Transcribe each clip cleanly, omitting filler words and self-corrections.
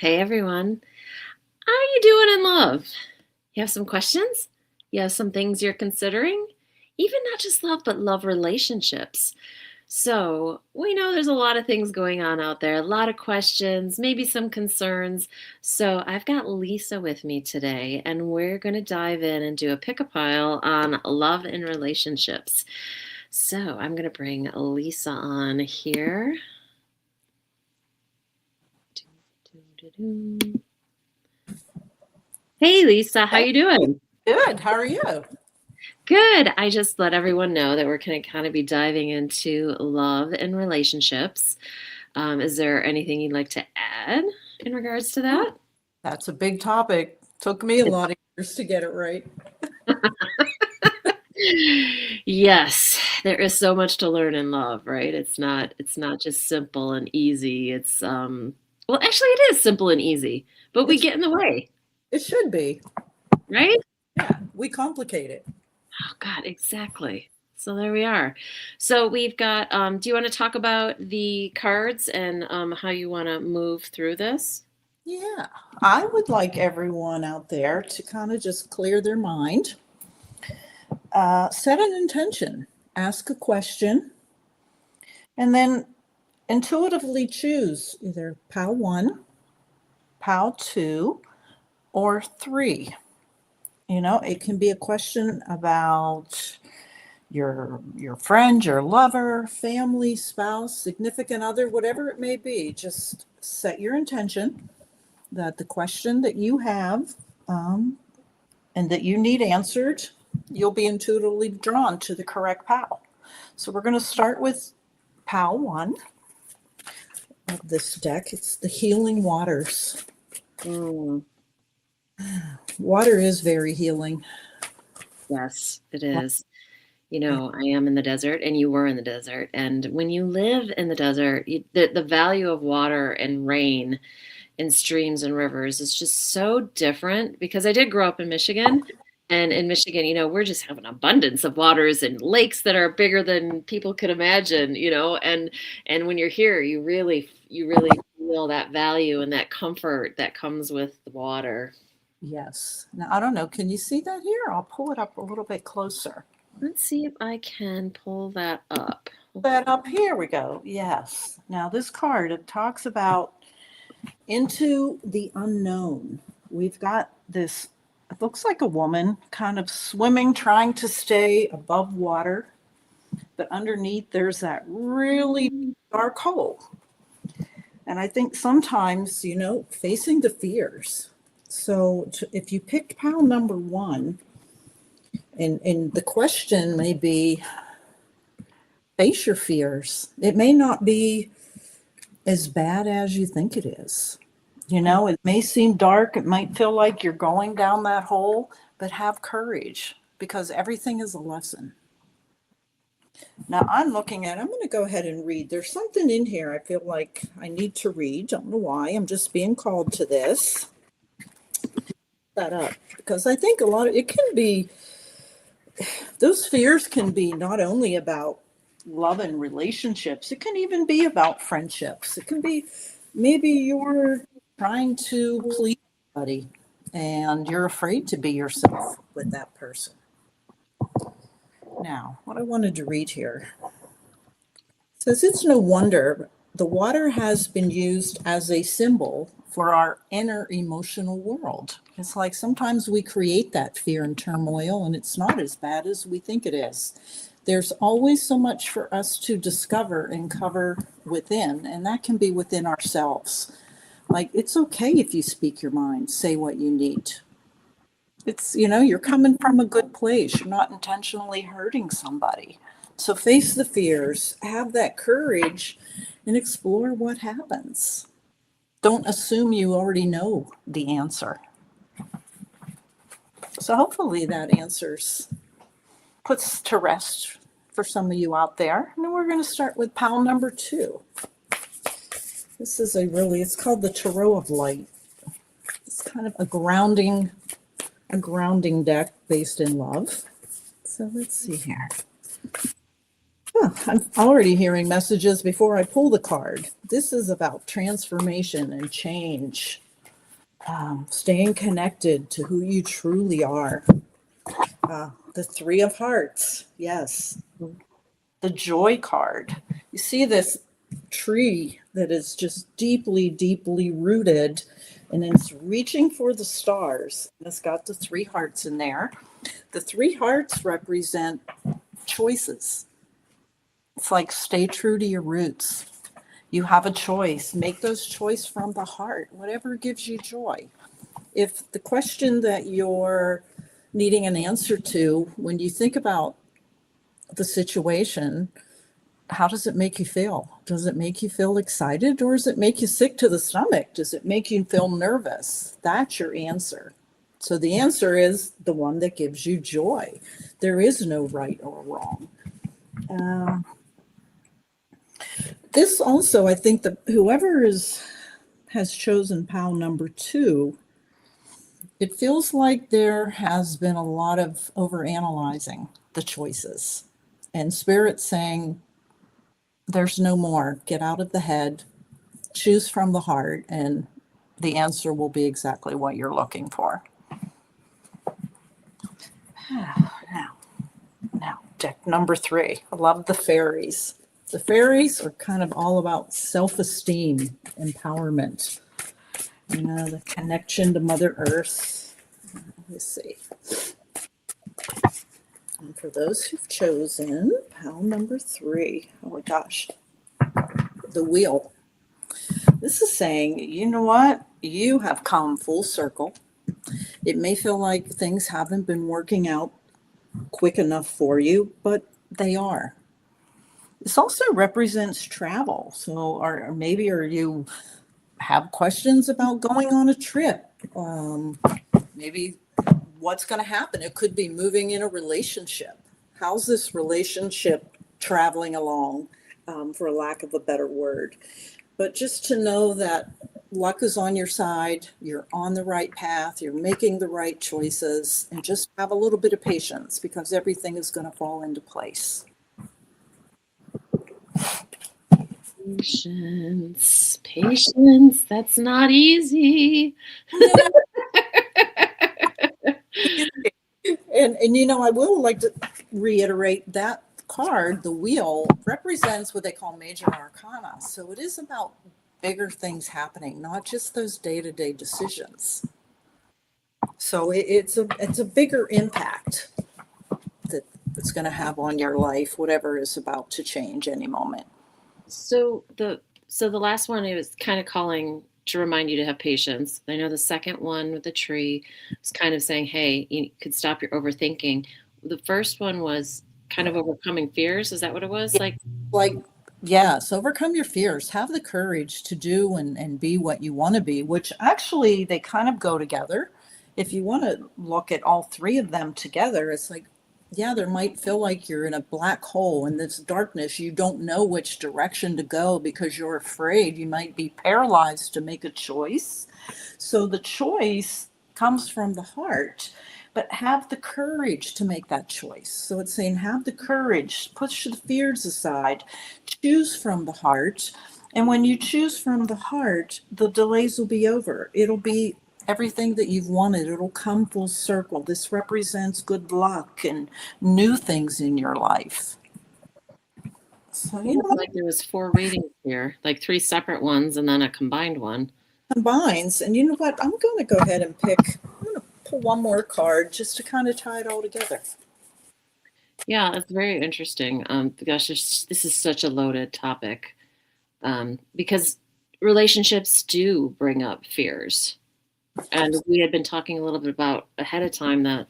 Hey everyone, how are you doing in love? You have some questions? You have some things you're considering? Even not just love, but love relationships. So, we know there's a lot of things going on out there, a lot of questions, maybe some concerns. So, I've got Lisa with me today, and we're going to dive in and do a pick a pile on love and relationships. So, I'm going to bring Lisa on here. Hey Lisa, how Hey, you doing? good. How are you? Good. I just let everyone know that we're going to kind of be diving into love and relationships. Is there anything you'd like to add in regards to Oh, that? that's a big topic. Took me a lot of years to get it right. Yes, there is so much to learn in love, right? It's not just simple and easy. Well, actually it is simple and easy, but we It, get in the way, it should be. right? Yeah, we complicate it. Oh God, exactly. So there we are. So we've got, do you want to talk about the cards and how you want to move through this? Yeah, I would like everyone out there to kind of just clear their mind, set an intention, ask a question, and then intuitively choose either POW 1, POW 2, or 3. It can be a question about your friend, your lover, family, spouse, significant other, whatever it may be. Just set your intention that the question that you have um, and that you need answered, you'll be intuitively drawn to the correct POW. So we're going to start with POW 1 of this deck. It's the Healing Waters. Mm, Water is very healing. yes, it is. You know, I am in the desert and you were in the desert. And when you live in the desert, the value of water and rain and streams and rivers is just so different because I did grow up in Michigan. And in Michigan, we're just have an abundance of waters and lakes that are bigger than people could imagine, and when you're here, you really feel that value and that comfort that comes with the water. Yes. Now, I don't know. Can you see that here? I'll pull it up a little bit closer. Let's see if I can pull that up. That up here we go. Yes. Now this card, it talks about into the unknown. We've got this, it looks like a woman kind of swimming, trying to stay above water, but underneath there's that really dark hole. And I think sometimes, facing the fears. So if you picked pile number 1, and the question may be, face your fears. It may not be as bad as you think it is. It may seem dark. It might feel like you're going down that hole, but have courage because everything is a lesson. Now I'm going to go ahead and read. There's something in here I feel like I need to read. Don't know why. I'm just being called to this. That up because I think a lot of it can be, those fears can be not only about love and relationships, it can even be about friendships. It can be maybe you're trying to please somebody and you're afraid to be yourself with that person. Now, what I wanted to read here says it's no wonder the water has been used as a symbol for our inner emotional world. It's like sometimes we create that fear and turmoil, and it's not as bad as we think it is. There's always so much for us to discover and cover within, and that can be within ourselves. Like, it's okay if you speak your mind, say what you need. It's, you're coming from a good place. You're not intentionally hurting somebody. So face the fears, have that courage, and explore what happens. Don't assume you already know the answer. So hopefully that answers, puts to rest for some of you out there. And then we're going to start with pile number 2. This is it's called the Tarot of Light. It's kind of a grounding deck based in love. So let's see here. Oh, I'm already hearing messages before I pull the card. This is about transformation and change. Staying connected to who you truly are. The Three of Hearts, yes. The Joy card. You see this tree that is just deeply, deeply rooted, and it's reaching for the stars. It's got the three hearts in there. The three hearts represent choices. It's like stay true to your roots. You have a choice. Make those choices from the heart, whatever gives you joy. If the question that you're needing an answer to, when you think about the situation, how does it make you feel? Does it make you feel excited, or does it make you sick to the stomach? Does it make you feel nervous? That's your answer. So the answer is the one that gives you joy. There is no right or wrong. Um, this also, I think that whoever has chosen pal number two, it feels like there has been a lot of overanalyzing the choices, and spirit saying there's no more. Get out of the head, choose from the heart, and the answer will be exactly what you're looking for. Now, deck number three. I love the fairies. The fairies are kind of all about self-esteem, empowerment, the connection to Mother Earth. Let's see. And for those who've chosen pal number three, oh my gosh, the wheel. This is saying, you know what? You have come full circle. It may feel like things haven't been working out quick enough for you, but they are. This also represents travel. So, or maybe are you have questions about going on a trip? Maybe what's going to happen? It could be moving in a relationship. How's this relationship traveling along, for lack of a better word? But just to know that luck is on your side, you're on the right path, you're making the right choices, and just have a little bit of patience because everything is going to fall into place. Patience, patience. That's not easy. And I will like to reiterate that card, the wheel, represents what they call major arcana. So it is about bigger things happening, not just those day-to-day decisions. So it's a bigger impact that it's going to have on your life, whatever is about to change any moment. So the last one, it was kind of calling to remind you to have patience. I know the second one with the tree was kind of saying, hey, you could stop your overthinking. The first one was kind of overcoming fears. Is that what it was? Like, Like, yes, overcome your fears, have the courage to do and be what you want to be, which actually they kind of go together. If you want to look at all three of them together, it's like, yeah, there might feel like you're in a black hole in this darkness. You don't know which direction to go because you're afraid you might be paralyzed to make a choice. So the choice comes from the heart, but have the courage to make that choice. So it's saying have the courage, push the fears aside, choose from the heart. And when you choose from the heart, the delays will be over. It'll be everything that you've wanted. It'll come full circle. This represents good luck and new things in your life. So, it's like there was four readings here, like three separate ones and then a combined one. combines. And you know what? I'm going to go ahead and I'm going to pull one more card just to kind of tie it all together. Yeah, that's very interesting. Gosh, this is such a loaded topic, because relationships do bring up fears. And we had been talking a little bit about ahead of time that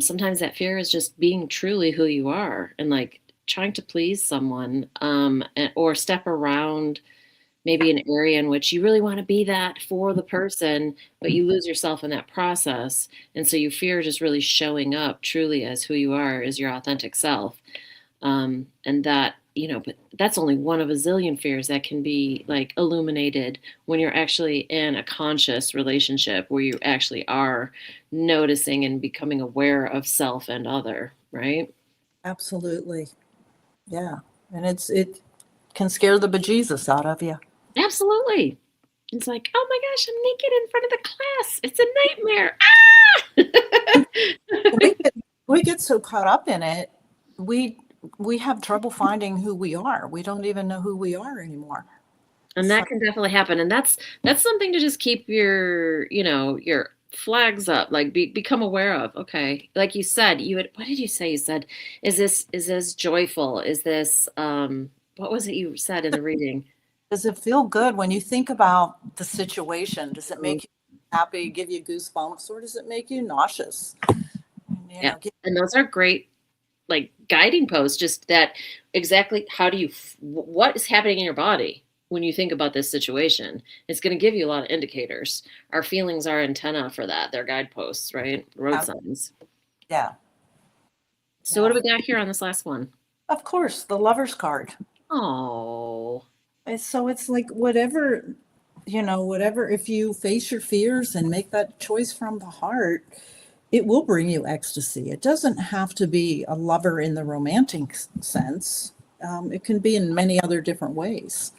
sometimes that fear is just being truly who you are and like trying to please someone, or step around maybe an area in which you really want to be that for the person, but you lose yourself in that process. And so you fear just really showing up truly as who you are, as your authentic self. And that, but that's only one of a zillion fears that can be like illuminated when you're actually in a conscious relationship where you actually are noticing and becoming aware of self and other, right? Absolutely. Yeah. And it can scare the bejesus out of you. Absolutely. It's like, oh my gosh, I'm naked in front of the class. It's a nightmare. We get, we get so caught up in it, we we have trouble finding who we are. We don't even know who we are anymore. And So that can definitely happen. And that's something to just keep your flags up, like become aware of. Okay. Like you said, what did you say? You said, is this joyful? Is this what was it you said in the reading? does it feel good when you think about the situation? Does it Um, make you happy, give you goosebumps, or does it make you nauseous? You yeah. know, And those are great like guiding posts, just that exactly how do you what is happening in your body when you think about this situation. It's going to give you a lot of indicators. Our feelings are antenna for that. They're guideposts, right? Road signs. yeah, So what yeah. do we got here on this last one? Of course, the lover's card. Oh, So it's like whatever, whatever, if you face your fears and make that choice from the heart, it will bring you ecstasy. It doesn't have to be a lover in the romantic sense. It can be in many other different ways.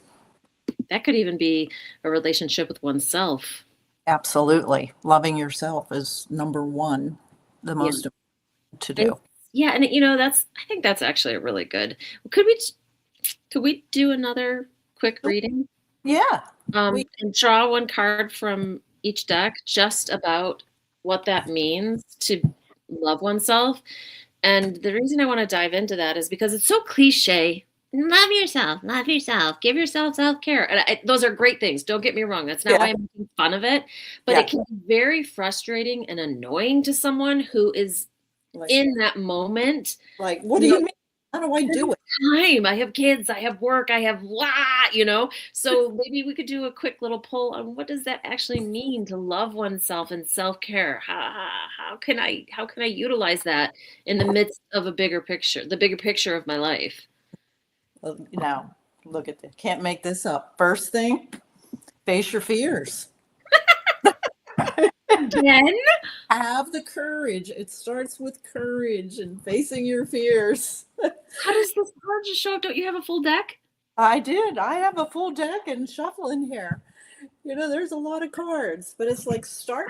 that could even be a relationship with oneself. Absolutely. Loving yourself is number one, the Yeah. most important to And do. yeah, and I think that's actually a really good. Could we could we do another quick reading? Yeah. We And draw one card from each deck just about what that means to love oneself. And the reason I want to dive into that is because it's so cliche. Love yourself, give yourself self care. And those are great things. Don't get me wrong. That's not why yeah, I'm making fun of it. But yeah. it can be very frustrating and annoying to someone who is Like, in that moment. what do you mean? How do I do it? Time. I have kids, I have work, I have so maybe we could do a quick little poll on what does that actually mean to love oneself and self-care. How can I utilize that in the midst of the bigger picture of my life? Now, look at this. Can't make this up. First thing, face your fears. Again? Have the courage. It starts with courage and facing your fears. How does this card just show up? Don't you have a full deck? I did. I have a full deck and shuffling here. There's a lot of cards, but it's like start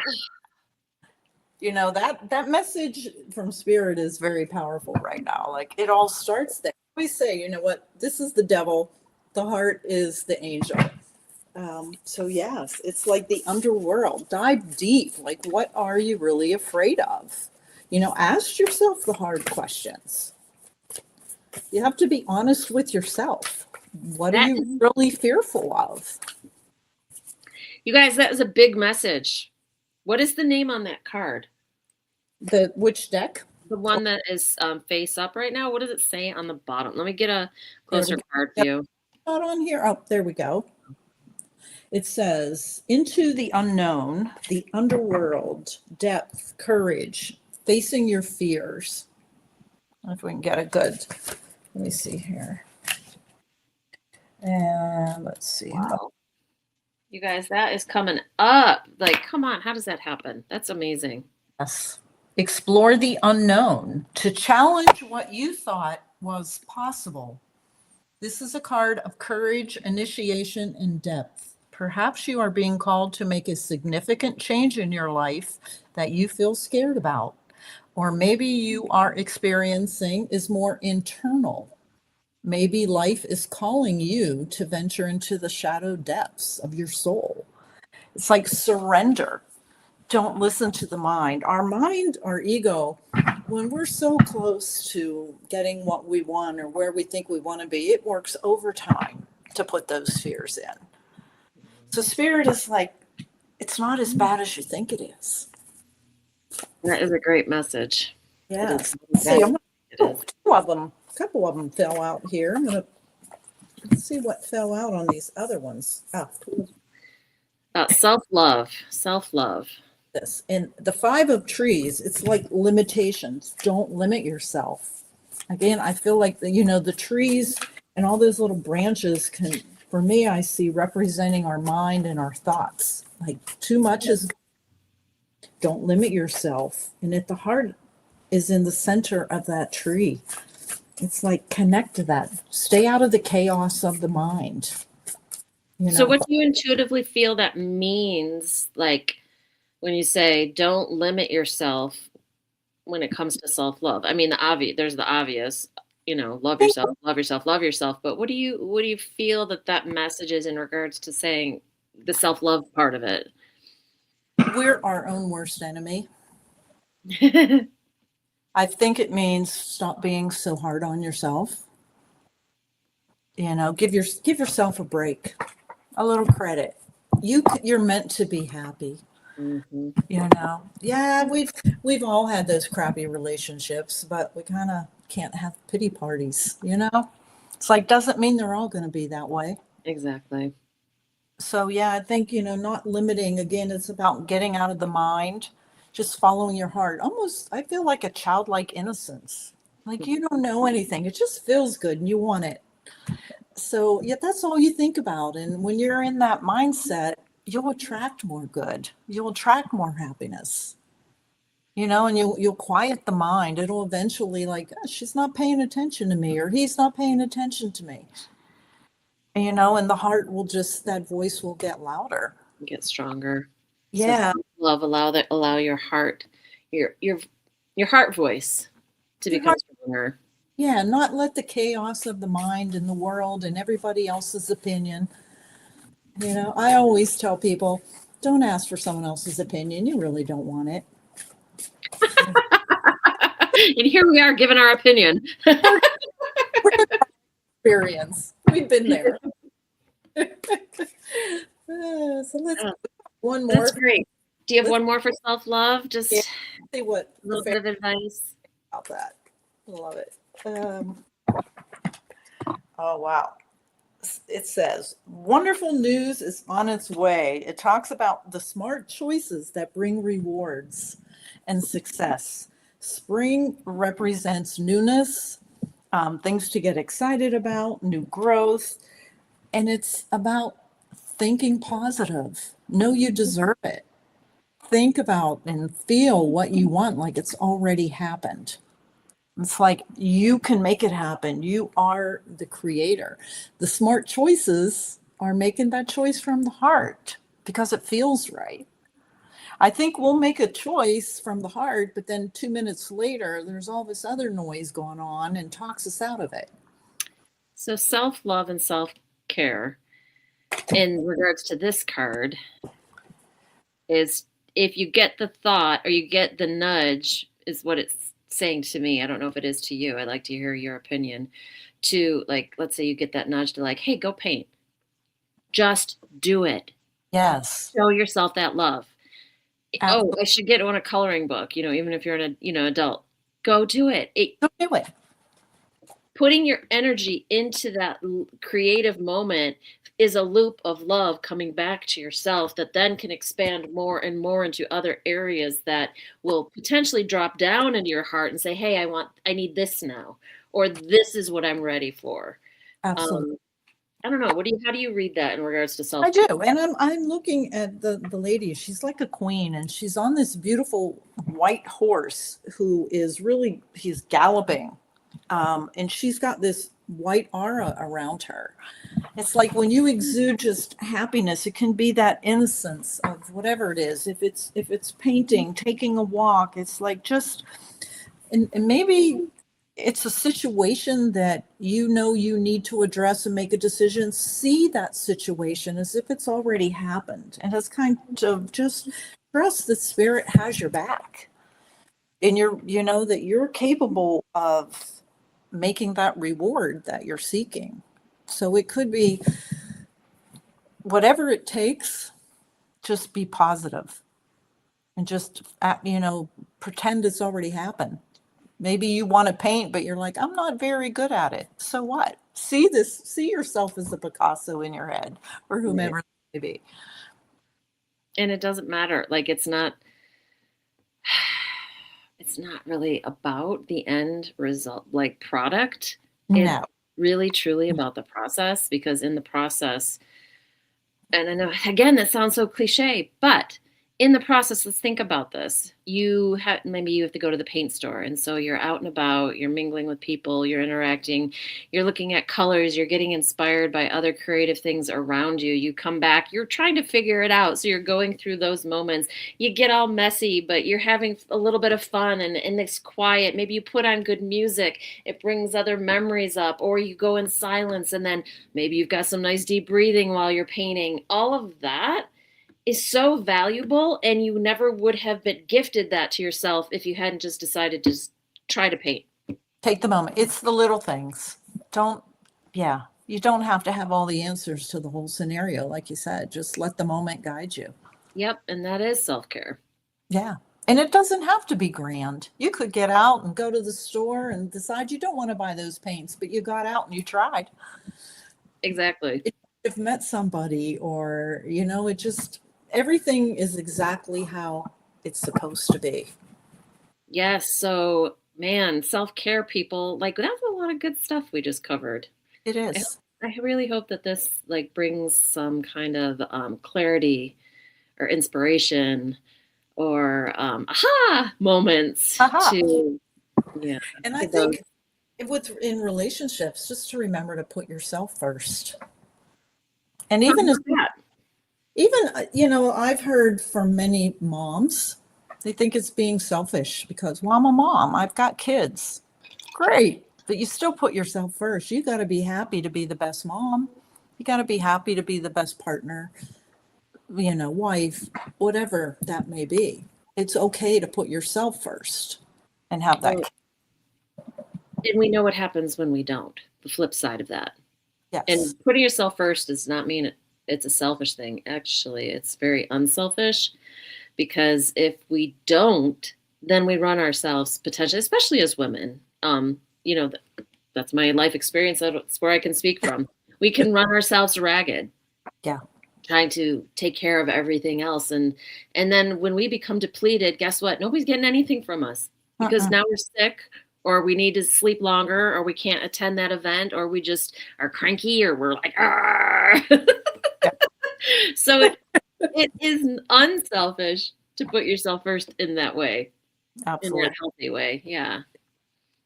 with, that message from spirit is very powerful right now. Like it all starts there. We say, you know what, this is the devil, the heart is the angel. So yes, it's like the underworld. Dive deep. Like, what are you really afraid of? Ask yourself the hard questions. You have to be honest with yourself. What are That you is, really fearful of? you guys, that was a big message. What is the name on that card? The which deck? The one that is face up right now. What does it say on the bottom? Let me get a There we closer go. card Yep, view. not on here. Oh, there we go. It says, into the unknown, the underworld, depth, courage, facing your fears. I don't know if we can get a good, let me see here. And let's see. Wow. You guys, that is coming up. Like, come on, how does that happen? That's amazing. Yes. Explore the unknown to challenge what you thought was possible. This is a card of courage, initiation, and depth. Perhaps you are being called to make a significant change in your life that you feel scared about. Or maybe you are experiencing is more internal. Maybe life is calling you to venture into the shadow depths of your soul. It's like surrender. Don't listen to the mind. Our mind, our ego, when we're so close to getting what we want or where we think we want to be, it works overtime to put those fears in. So spirit is like, it's not as bad as you think it is. That is a great message. It is Yes. not as Let's see, bad as it is. two of them, a couple of them fell out here. I'm going to see what fell out on these other ones. About self-love. Self-love. This. And the five of trees, it's like limitations. Don't limit yourself. Again, I feel like the trees and all those little branches can, for me, I see representing our mind and our thoughts. Like too much is, don't limit yourself. And at the heart is in the center of that tree. It's like connect to that. Stay out of the chaos of the mind. you So know. what do you intuitively feel that means, like, when you say don't limit yourself when it comes to self-love? I mean, there's the obvious, love I think yourself, love yourself, love yourself, but what do you feel that message is in regards to saying the self-love part of it? we're our own worst enemy. I think it means stop being so hard on yourself. Give yourself a break, a little credit. You're meant to be happy. Mhm. Yeah, we've all had those crappy relationships, but we kind of can't have pity parties. It's like doesn't mean they're all going to be that way. Exactly. So yeah, I think not limiting again. It's about getting out of the mind, just following your heart. Almost, I feel like a childlike innocence. Like you don't know anything. It just feels good and you want it. So yeah, that's all you think about. And when you're in that mindset, you'll attract more good. You'll attract more happiness. And you'll quiet the mind. It'll eventually like, "Oh, she's not paying attention to me, or he's not paying attention to me." And the heart will just that voice will get louder. Get stronger. So Yeah. self-love, allow your heart, your heart voice to Your become heart, stronger. yeah, not let the chaos of the mind and the world and everybody else's opinion. I always tell people, don't ask for someone else's opinion. You really don't want it. And here we are giving our opinion. We're, we're experience. We've been there. So let's Oh, one that's more. great. Do you have Let's one more for self-love? yeah, Just see what a the little bit fair of advice. about that. I love it. Oh wow. It says, wonderful news is on its way. It talks about the smart choices that bring rewards and success. Spring represents newness, things to get excited about, new growth, and it's about thinking positive. Know you deserve it. Think about and feel what you want like it's already happened. It's like you can make it happen. You are the creator. The smart choices are making that choice from the heart because it feels right. I think we'll make a choice from the heart, but then 2 minutes later, there's all this other noise going on and talks us out of it. So self-love and self-care in regards to this card is, if you get the thought or you get the nudge, is what it's saying to me. I don't know if it is to you. I'd like to hear your opinion. To, like, let's say you get that nudge to, like, hey, go paint. Just do it. Yes, Show yourself that love. Oh, absolutely. I should get on a coloring book, even if you're an, adult. Go do it. Don't do it. Putting your energy into that creative moment is a loop of love coming back to yourself that then can expand more and more into other areas that will potentially drop down into your heart and say, hey, I need this now, or this is what I'm ready for. Absolutely. um I don't know, how do you read that in regards to I self-care? do. And I'm looking at the lady. She's like a queen and she's on this beautiful white horse who is really he's galloping. And she's got this white aura around her. It's like when you exude just happiness, it can be that innocence of whatever it is. If it's painting, taking a walk, it's like just and maybe it's a situation that you need to address and make a decision. See that situation as if it's already happened and it's kind of just trust that spirit has your back and that you're capable of making that reward that you're seeking. So it could be whatever it takes, just be positive and just pretend it's already happened. Maybe you want to paint, but you're like, I'm not very good at it. So what? See yourself as a Picasso in your head or Right. whomever it may be. And it doesn't matter, like, it's not really about the end result, like, product. It's No. really truly about the process, because in the process, and I know, again, that sounds so cliche, but in the process, let's think about this. Maybe you have to go to the paint store, and so you're out and about, you're mingling with people, you're interacting, you're looking at colors, you're getting inspired by other creative things around you. You come back, you're trying to figure it out. So you're going through those moments. You get all messy, but you're having a little bit of fun and it's quiet. Maybe you put on good music. It brings other memories up, or you go in silence and then maybe you've got some nice deep breathing while you're painting. All of that is so valuable, and you never would have been gifted that to yourself if you hadn't just decided to just try to paint. Take the moment. It's the little things. Don't, yeah, you don't have to have all the answers to the whole scenario. Like you said, just let the moment guide you. Yep, and that is self-care. Yeah. And it doesn't have to be grand. You could get out and go to the store and decide you don't want to buy those paints, but you got out and you tried. Exactly. You've met somebody, or, it just, everything is exactly how it's supposed to be. Yes, so man, self-care, people, like that's a lot of good stuff we just covered. It I, is. I really hope that this like brings some kind of clarity or inspiration or aha moments Aha. to, yeah, And I to those. think in relationships, just to remember to put yourself first. And Talk even as about that. I've heard from many moms, they think it's being selfish because, well, I'm a mom, I've got kids. Great. But you still put yourself first. You got to be happy to be the best mom. You got to be happy to be the best partner, wife, whatever that may be. It's okay to put yourself first and have that. Well, and we know what happens when we don't, the flip side of that. Yes. And putting yourself first does not mean it's a selfish thing. Actually, it's very unselfish, because if we don't, then we run ourselves potentially, especially as women. You know, that's my life experience. That's where I can speak from. We can run ourselves ragged. Yeah. Trying to take care of everything else, and then when we become depleted, guess what? Nobody's getting anything from us, because Uh-uh. now we're sick, or we need to sleep longer, or we can't attend that event, or we just are cranky, or we're like, ah. Yeah. So it is unselfish to put yourself first in that way, in that Absolutely. healthy way. Yeah.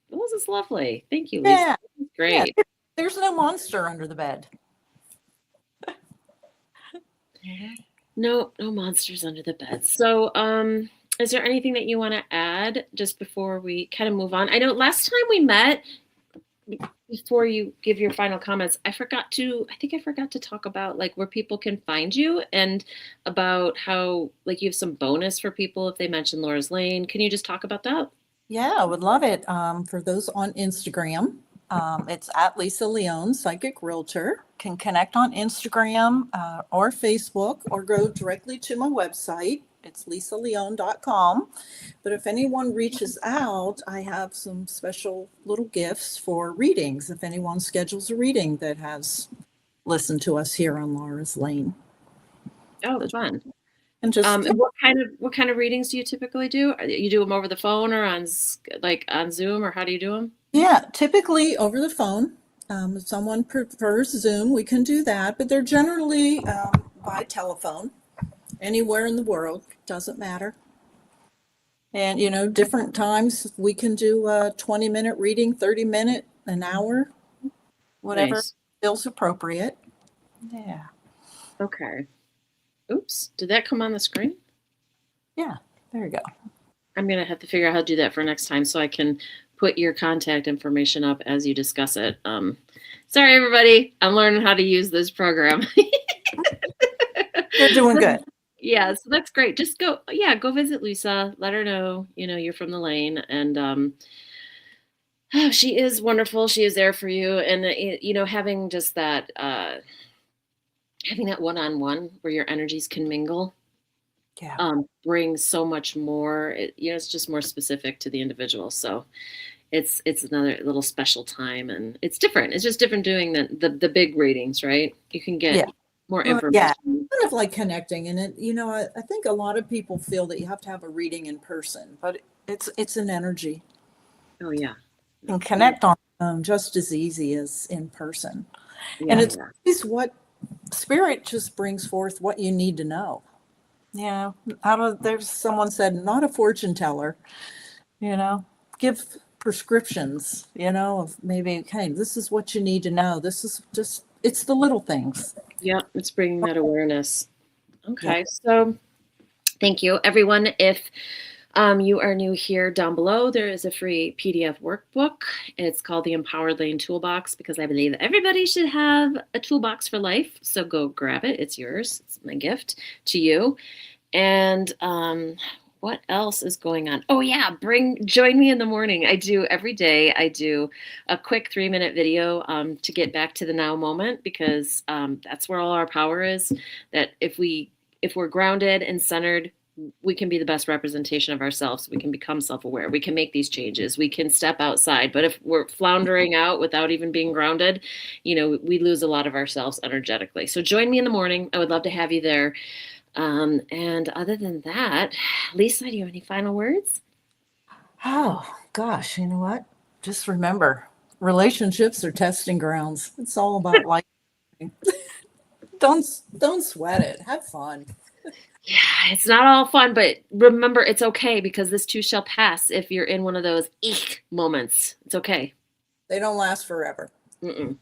Well, this is lovely. Thank you, Lisa. Yeah. This is Yeah. great. There's no monster under the bed. No, no monsters under the bed. So, is there anything that you want to add just before we kind of move on? I know last time we met, before you give your final comments, I think I forgot to talk about like where people can find you, and about how like you have some bonus for people if they mention Laura's Lane. Can you just talk about that? Yeah, I would love it. For those on Instagram, it's at Lisa Leone, Psychic Realtor. Can connect on Instagram or Facebook, or go directly to my website. It's lisaleone.com. But if anyone reaches out, I have some special little gifts for readings if anyone schedules a reading that has listened to us here on Laura's Lane. Oh, fun. And just, And what kind of readings do you typically do? You do them over the phone, or like on Zoom, or how do you do them? yeah, typically over the phone. If someone prefers Zoom, we can do that, but they're generally by telephone, anywhere in the world, doesn't matter. And, different times we can do a 20-minute reading, 30-minute, an hour, whatever Nice. feels appropriate. Yeah. Okay. Oops. Did that come on the screen? Yeah, there you go. I'm gonna have to figure out how to do that for next time, so I can put your contact information up as you discuss it. Sorry, everybody. I'm learning how to use this program. You're doing good. Yeah, so that's great. Just go visit Lisa. Let her know, you're from the lane, and oh, she is wonderful. She is there for you, and having just that, having that one-on-one where your energies can mingle, Yeah. brings so much more. It's just more specific to the individual. So it's another little special time, and it's different. It's just different doing the big readings, right? You can Yeah. get more Well, yeah, information. kind of like connecting. And I think a lot of people feel that you have to have a reading in person, but it's an energy. Oh yeah. You can connect on just as easy as in person. And Yeah, it's yeah. always what spirit just brings forth what you need to know. Yeah. Out of there's someone said, not a fortune teller, you know. Give prescriptions, of maybe, hey, this is what you need to know. This is just it's the little things. Yeah, it's bringing that awareness. Yeah. Okay, so thank you, everyone. If you are new here, down below, there is a free PDF workbook. It's called the Empowered Lane Toolbox because I believe that everybody should have a toolbox for life. So go grab it. It's yours. It's my gift to you. And what else is going on? Oh yeah, join me in the morning. I do every day. I do a quick 3-minute video to get back to the now moment because that's where all our power is. That if we're grounded and centered, we can be the best representation of ourselves. We can become self-aware. We can make these changes. We can step outside. But if we're floundering out without even being grounded, we lose a lot of ourselves energetically. So join me in the morning. I would love to have you there. And other than that, Lisa, do you have any final words? Oh gosh, you know what? Just remember, relationships are testing grounds. It's all about life. Don't sweat it. Have fun. Yeah, it's not all fun, but remember, it's okay because this too shall pass. If you're in one of those eek moments, it's okay. They don't last forever. Mm-mm.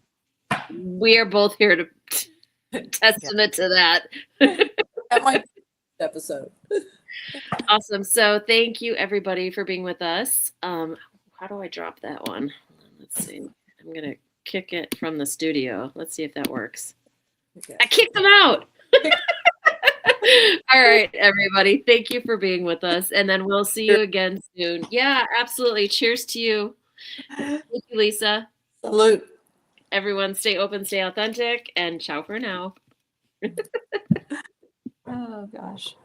We are both here to Yeah. testament to that. That might be the episode. Awesome. So thank you everybody for being with us. How do I drop that one? Let's see. I'm gonna kick it from the studio. Let's see if that works. Okay. I kicked them out. All right, everybody. Thank you for being with us. And then we'll see you again soon. Yeah, absolutely. Cheers to you. Thank you, Lisa. Salute. Everyone, stay open, stay authentic, and ciao for now. Oh gosh.